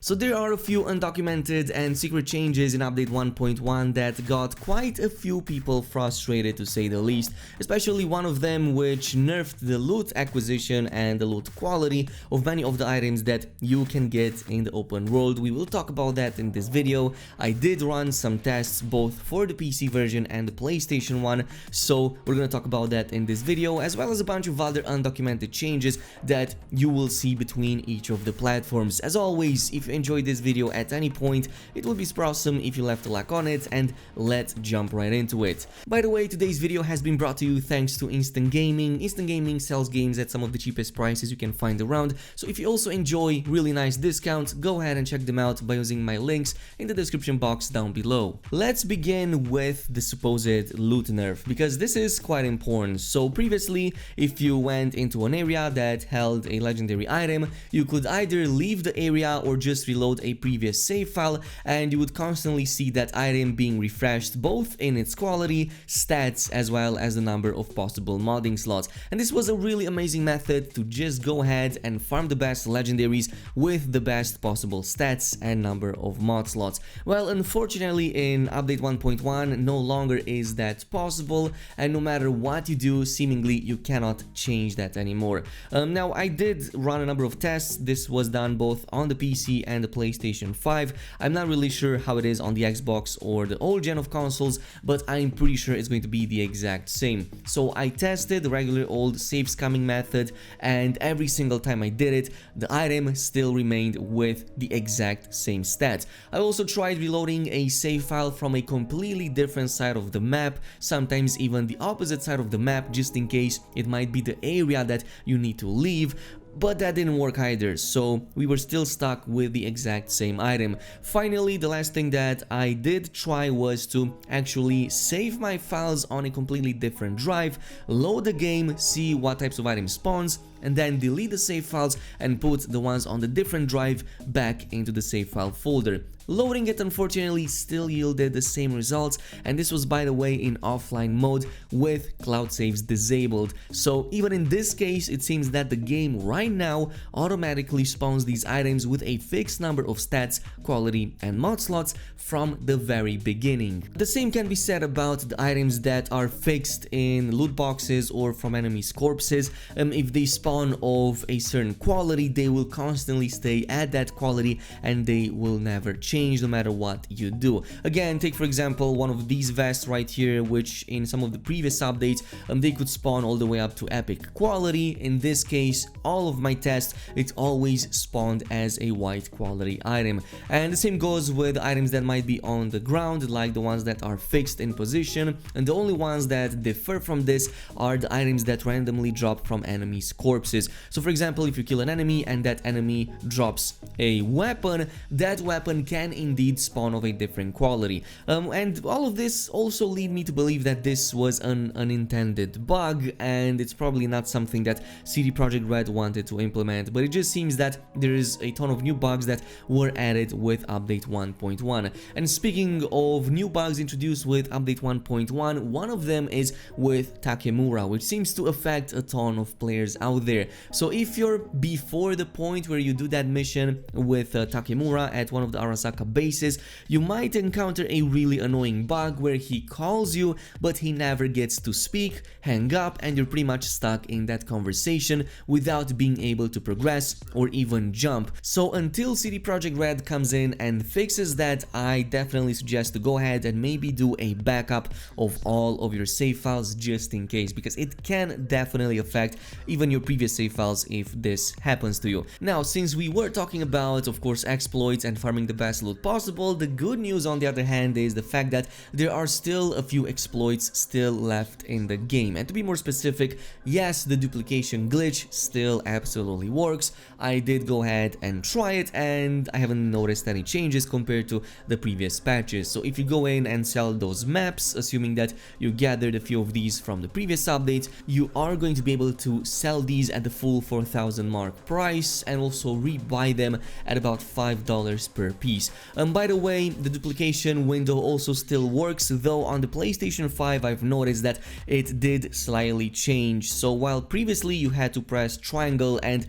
So there are a few undocumented and secret changes in update 1.1 that got quite a few people frustrated, to say the least, especially one of them which nerfed the loot acquisition and the loot quality of many of the items that you can get in the open world. We will talk about that in this video. I did run some tests both for the PC version and the PlayStation one, so we're gonna talk about that in this video, as well as a bunch of other undocumented changes that you will see between each of the platforms. As always, if you enjoyed this video at any point, it would be super awesome if you left a like on it, and let's jump right into it. By the way, today's video has been brought to you thanks to Instant Gaming. Instant Gaming sells games at some of the cheapest prices you can find around, so if you also enjoy really nice discounts, go ahead and check them out by using my links in the description box down below. Let's begin with the supposed loot nerf, because this is quite important. So previously, if you went into an area that held a legendary item, you could either leave the area or just reload a previous save file, and you would constantly see that item being refreshed both in its quality, stats, as well as the number of possible modding slots. And this was a really amazing method to just go ahead and farm the best legendaries with the best possible stats and number of mod slots. Well, unfortunately in update 1.1 no longer is that possible, and no matter what you do, seemingly you cannot change that anymore. Now, I did run a number of tests. This was done both on the PC and the PlayStation 5. I'm not really sure how it is on the Xbox or the old gen of consoles, but I'm pretty sure it's going to be the exact same. So I tested the regular old save scamming method, and every single time I did it, the item still remained with the exact same stats. I also tried reloading a save file from a completely different side of the map, sometimes even the opposite side of the map, just in case it might be the area that you need to leave. But that didn't work either, so we were still stuck with the exact same item. Finally, the last thing that I did try was to actually save my files on a completely different drive, load the game, see what types of items spawns, and then delete the save files and put the ones on the different drive back into the save file folder. Loading it unfortunately still yielded the same results, and this was, by the way, in offline mode with cloud saves disabled. So even in this case, it seems that the game right now automatically spawns these items with a fixed number of stats, quality, and mod slots from the very beginning. The same can be said about the items that are fixed in loot boxes or from enemies' corpses. If they spawn of a certain quality, they will constantly stay at that quality and they will never change no matter what you do. Again, take for example one of these vests right here, which in some of the previous updates they could spawn all the way up to epic quality. In this case, all of my tests, it always spawned as a white quality item. And the same goes with items that might be on the ground, like the ones that are fixed in position, and the only ones that differ from this are the items that randomly drop from enemies' corpses. So for example, if you kill an enemy and that enemy drops a weapon, that weapon can indeed spawn of a different quality. And all of this also lead me to believe that this was an unintended bug, and it's probably not something that CD Projekt Red wanted to implement, but it just seems that there is a ton of new bugs that were added with update 1.1. And speaking of new bugs introduced with update 1.1, one of them is with Takemura, which seems to affect a ton of players out there. So if you're before the point where you do that mission with Takemura at one of the Arasaka bases, you might encounter a really annoying bug where he calls you but he never gets to speak, hang up, and you're pretty much stuck in that conversation without being able to progress or even jump. So until CD Projekt Red comes in and fixes that, I definitely suggest to go ahead and maybe do a backup of all of your save files just in case, because it can definitely affect even your previous save files if this happens to you. Now, since we were talking about, of course, exploits and farming the best loot possible, the good news on the other hand is the fact that there are still a few exploits still left in the game. And to be more specific, yes, the duplication glitch still absolutely works. I did go ahead and try it, and I haven't noticed any changes compared to the previous patches. So if you go in and sell those maps, assuming that you gathered a few of these from the previous update, you are going to be able to sell these these at the full 4,000 mark price and also rebuy them at about $5 per piece. By the way, the duplication window also still works, though on the PlayStation 5 I've noticed that it did slightly change. So while previously you had to press triangle and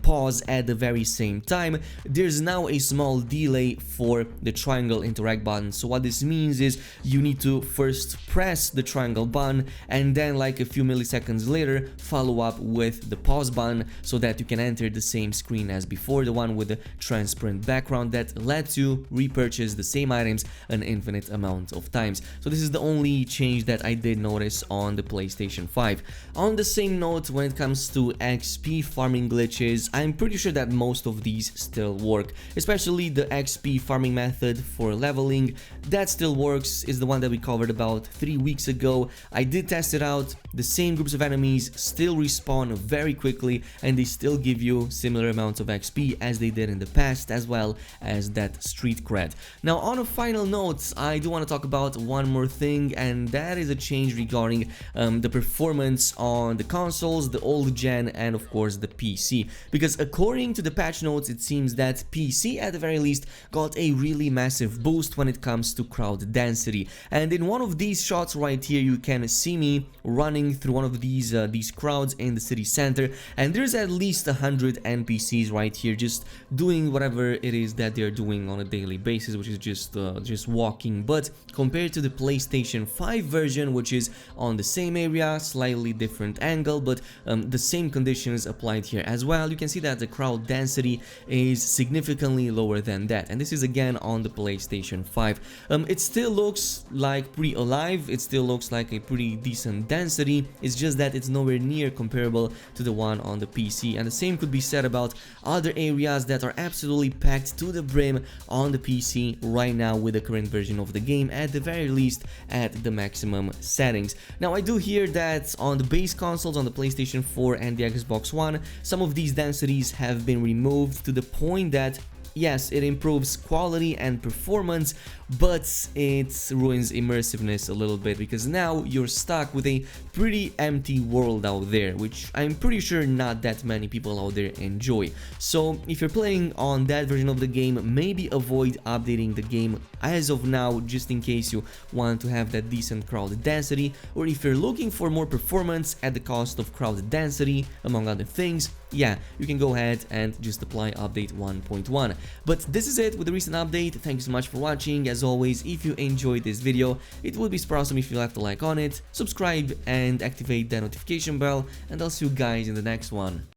pause at the very same time, there's now a small delay for the triangle interact button. So what this means is you need to first press the triangle button and then like a few milliseconds later follow up with the pause button so that you can enter the same screen as before, the one with the transparent background that lets you repurchase the same items an infinite amount of times. So this is the only change that I did notice on the PlayStation 5. On the same note, when it comes to XP farming glitches, I'm pretty sure that most of these still work, especially the XP farming method for leveling. That still works, is the one that we covered about 3 weeks ago. I did test it out. The same groups of enemies still respawn very quickly and they still give you similar amounts of XP as they did in the past, as well as that street cred. Now on a final note, I do want to talk about one more thing, and that is a change regarding the performance on the consoles, the old gen, and of course the PC, because according to the patch notes it seems that PC at the very least got a really massive boost when it comes to crowd density. And in one of these shots right here you can see me running through one of these crowds in the city center, and there's at least 100 NPCs right here just doing whatever it is that they're doing on a daily basis, which is just walking. But compared to the PlayStation 5 version, which is on the same area, slightly different angle, but the same conditions applied here as well, you can see that the crowd density is significantly lower than that, and this is again on the PlayStation 5. It still looks like pretty alive, it still looks like a pretty decent density, it's just that it's nowhere near comparable to the one on the PC, and the same could be said about other areas that are absolutely packed to the brim on the PC right now with the current version of the game, at the very least at the maximum settings. Now I do hear that on the base consoles, on the PlayStation 4 and the Xbox One, some of these densities have been removed to the point that yes, it improves quality and performance, but it ruins immersiveness a little bit, because now you're stuck with a pretty empty world out there, which I'm pretty sure not that many people out there enjoy. So if you're playing on that version of the game, maybe avoid updating the game as of now, just in case you want to have that decent crowd density, or if you're looking for more performance at the cost of crowd density, among other things, yeah, you can go ahead and just apply update 1.1. But this is it with the recent update. Thank you so much for watching. As always, if you enjoyed this video, it would be super awesome if you left a like on it, subscribe and activate the notification bell, and I'll see you guys in the next one.